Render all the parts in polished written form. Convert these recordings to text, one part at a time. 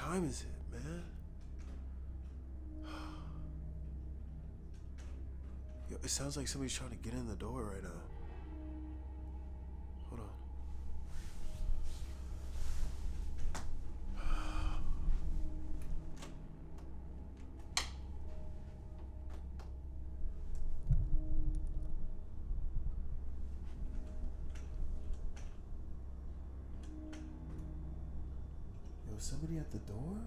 time is it, man? Yo, it sounds like somebody's trying to get in the door right now. Hold on. Yo, is somebody at the door?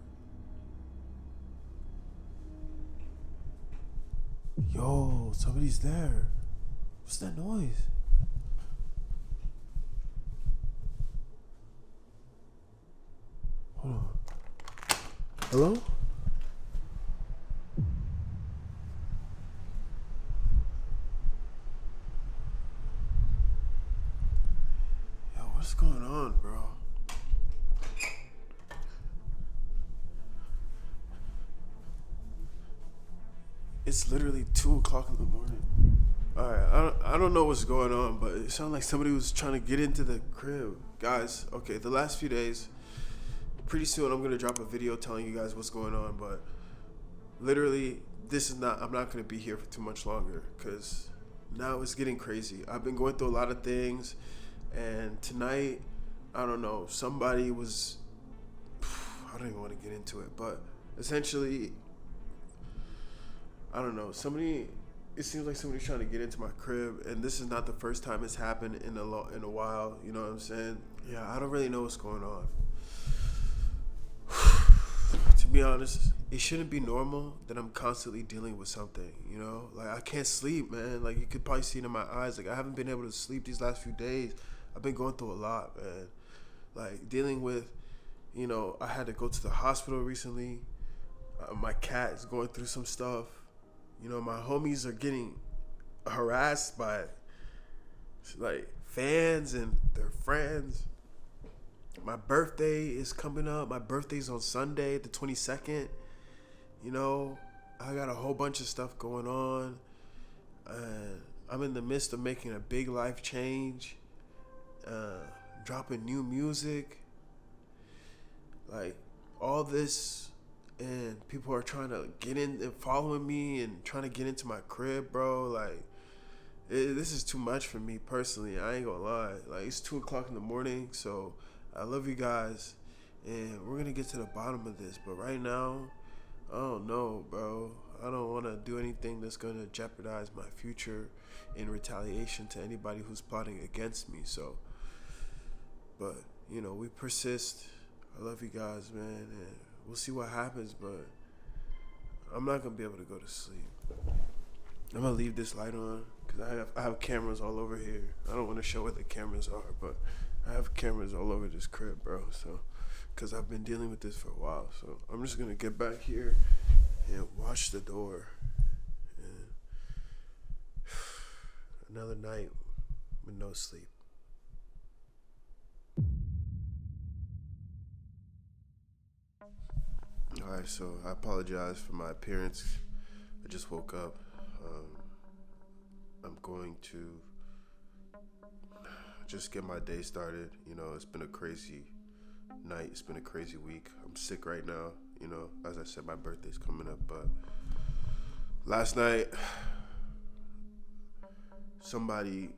Yo, somebody's there. What's that noise? Hold on. Hello? Yo, what's going on, bro? It's literally 2 o'clock in the morning. Alright, I don't know what's going on, but it sounded like somebody was trying to get into the crib. Guys, okay, the last few days, pretty soon I'm going to drop a video telling you guys what's going on, but literally, I'm not going to be here for too much longer, because now it's getting crazy. I've been going through a lot of things, and tonight, I don't know, somebody was, I don't even want to get into it, but essentially, I don't know, it seems like somebody's trying to get into my crib, and this is not the first time it's happened in a while, you know what I'm saying? Yeah, I don't really know what's going on. To be honest, it shouldn't be normal that I'm constantly dealing with something, you know? Like, I can't sleep, man. Like, you could probably see it in my eyes. Like, I haven't been able to sleep these last few days. I've been going through a lot, man. Like, dealing with, you know, I had to go to the hospital recently. My cat is going through some stuff. You know, my homies are getting harassed by, like, fans and their friends. My birthday is coming up. My birthday's on Sunday, the 22nd. You know, I got a whole bunch of stuff going on. I'm in the midst of making a big life change. Dropping new music. Like, all this, and people are trying to get in and following me and trying to get into my crib, bro. Like, this is too much for me personally. I ain't gonna lie. Like, it's 2 o'clock in the morning, so I love you guys, and we're gonna get to the bottom of this. But right now, I don't know, bro. I don't want to do anything that's gonna jeopardize my future in retaliation to anybody who's plotting against me. So, but, you know, we persist. I love you guys, man, and we'll see what happens, but I'm not gonna be able to go to sleep. I'm gonna leave this light on because I have cameras all over here. I don't want to show where the cameras are, but I have cameras all over this crib, bro. So, because I've been dealing with this for a while, so I'm just gonna get back here and watch the door. And another night with no sleep. Alright, so I apologize for my appearance. I just woke up. I'm going to just get my day started. You know, it's been a crazy night. It's been a crazy week. I'm sick right now. You know, as I said, my birthday's coming up. But last night, somebody,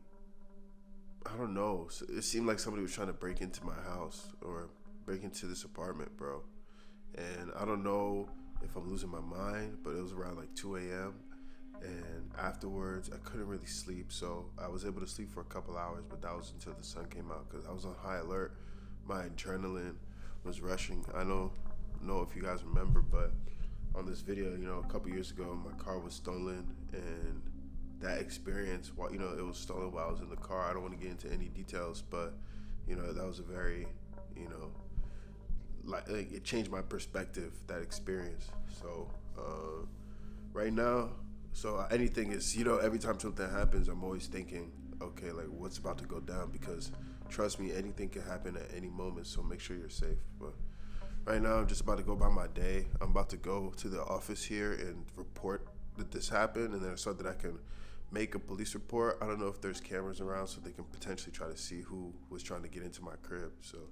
I don't know, it seemed like somebody was trying to break into my house or break into this apartment, bro. And I don't know if I'm losing my mind, but it was around like 2 a.m. And afterwards, I couldn't really sleep. So I was able to sleep for a couple hours, but that was until the sun came out because I was on high alert. My adrenaline was rushing. I don't know if you guys remember, but on this video, you know, a couple years ago, my car was stolen. And that experience, you know, it was stolen while I was in the car. I don't want to get into any details, but, you know, that was a very, you know, like it changed my perspective, that experience. So right now, so anything is, you know, every time something happens, I'm always thinking, okay, like what's about to go down, because trust me, anything can happen at any moment, so make sure you're safe. But right now, I'm just about to go about my day. I'm about to go to the office here and report that this happened, and then so that I can make a police report. I don't know if there's cameras around so they can potentially try to see who was trying to get into my crib. So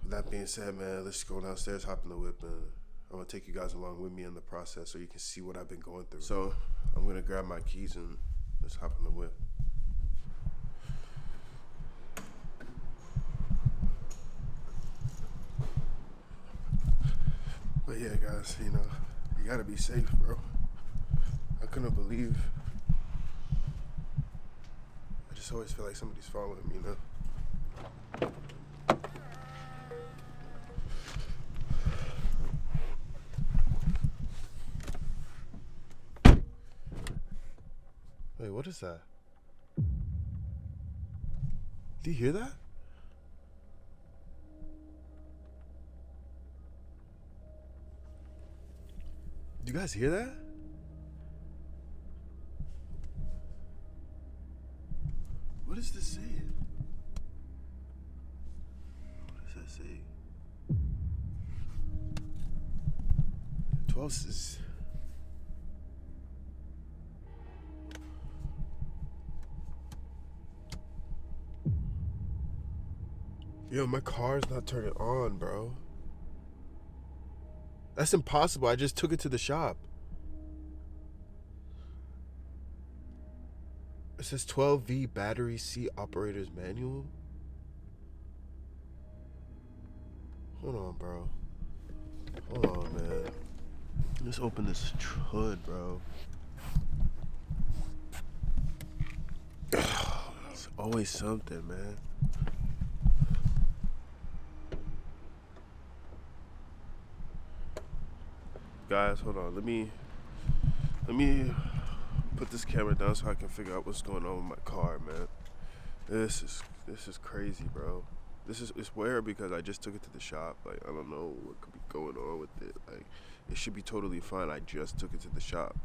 With that being said, man, let's go downstairs, hop in the whip, and I'm gonna take you guys along with me in the process so you can see what I've been going through. So I'm gonna grab my keys and let's hop in the whip. But yeah, guys, you gotta be safe, bro. I couldn't believe. I just always feel like somebody's following me, Wait, what is that? Do you hear that? Do you guys hear that? What is this saying? What does that say? 12 is... Yo, my car's not turning on, bro. That's impossible. I just took it to the shop. It says 12V battery C operator's manual. Hold on, bro. Hold on, man. Let's open this hood, bro. It's always something, man. Guys, hold on. Let me put this camera down so I can figure out what's going on with my car, man. This is crazy, bro. It's weird because I just took it to the shop. Like, I don't know what could be going on with it. Like, it should be totally fine. I just took it to the shop.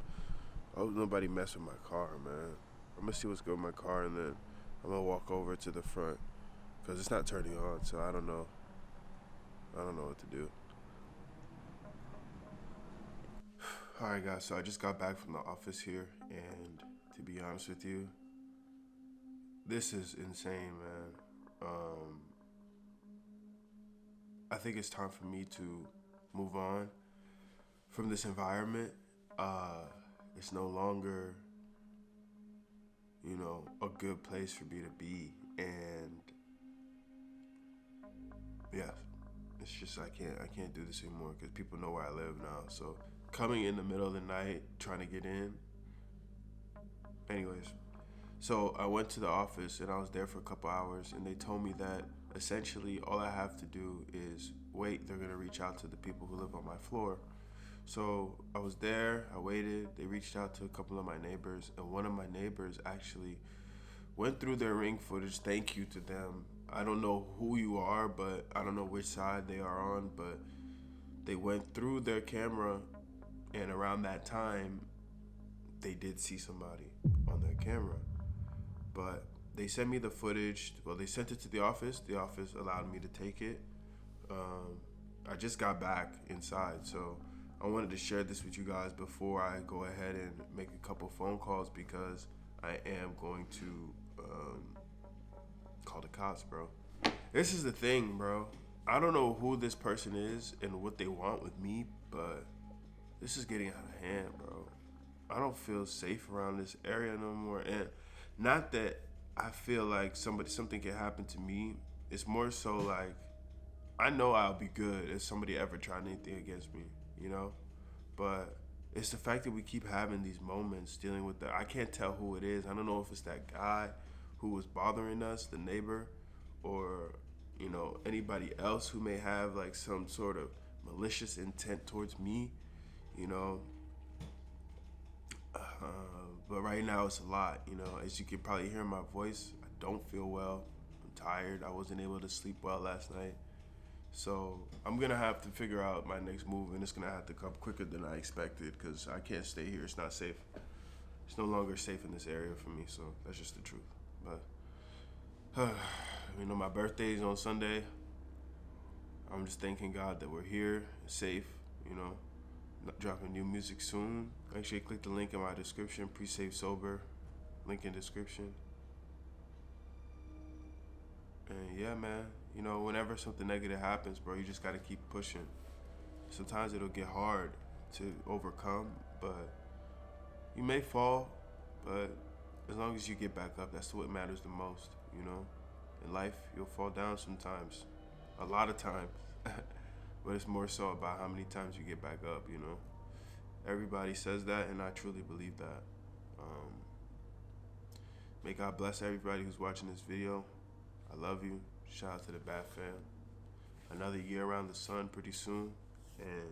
I hope nobody mess with my car, man. I'm gonna see what's going with my car, and then I'm gonna walk over to the front because it's not turning on. So I don't know what to do. Alright, guys, so I just got back from the office here, and to be honest with you, this is insane, man. I think it's time for me to move on from this environment. It's no longer, a good place for me to be, and yeah, it's just I can't do this anymore because people know where I live now. So coming in the middle of the night trying to get in. Anyways, so I went to the office and I was there for a couple hours, and they told me that essentially all I have to do is wait. They're gonna reach out to the people who live on my floor. So I was there, I waited, they reached out to a couple of my neighbors, and one of my neighbors actually went through their ring footage. Thank you to them. I don't know who you are, but I don't know which side they are on, but they went through their camera, and around that time, they did see somebody on their camera. But they sent me the footage. Well, they sent it to the office. The office allowed me to take it. I just got back inside, so I wanted to share this with you guys before I go ahead and make a couple phone calls, because I am going to call the cops, bro. This is the thing, bro. I don't know who this person is and what they want with me, but this is getting out of hand, bro. I don't feel safe around this area no more. And not that I feel like something can happen to me. It's more so like, I know I'll be good if somebody ever tried anything against me, But it's the fact that we keep having these moments dealing with I can't tell who it is. I don't know if it's that guy who was bothering us, the neighbor, or, anybody else who may have like some sort of malicious intent towards me, But right now it's a lot, As you can probably hear in my voice, I don't feel well. I'm tired. I wasn't able to sleep well last night. So I'm going to have to figure out my next move, and it's going to have to come quicker than I expected, because I can't stay here. It's not safe. It's no longer safe in this area for me, so that's just the truth. But, my birthday is on Sunday. I'm just thanking God that we're here, safe, dropping new music soon. Actually, click the link in my description, Pre-Save Sober, link in description. And yeah, man, you know, whenever something negative happens, bro, you just gotta keep pushing. Sometimes it'll get hard to overcome, but you may fall, but as long as you get back up, that's what matters the most, you know? In life, you'll fall down sometimes, a lot of times, but it's more so about how many times you get back up, you know? Everybody says that, and I truly believe that. May God bless everybody who's watching this video. I love you. Shout out to the Bat fam. Another year around the sun pretty soon, and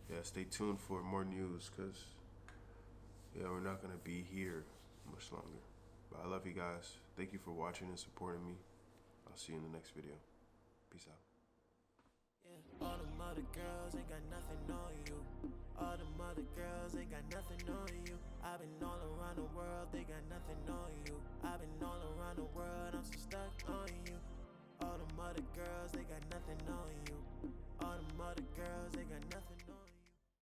yeah, stay tuned for more news, because yeah, we're not gonna be here much longer. But I love you guys. Thank you for watching and supporting me. I'll see you in the next video. Peace out. Yeah, all them other girls ain't got nothing on you. All them other girls ain't got nothing on you. I've been all around the world, they got nothing on you. I've been all around the world, I'm so stuck on you. All them other girls, they got nothing on you. All them other girls, they got nothing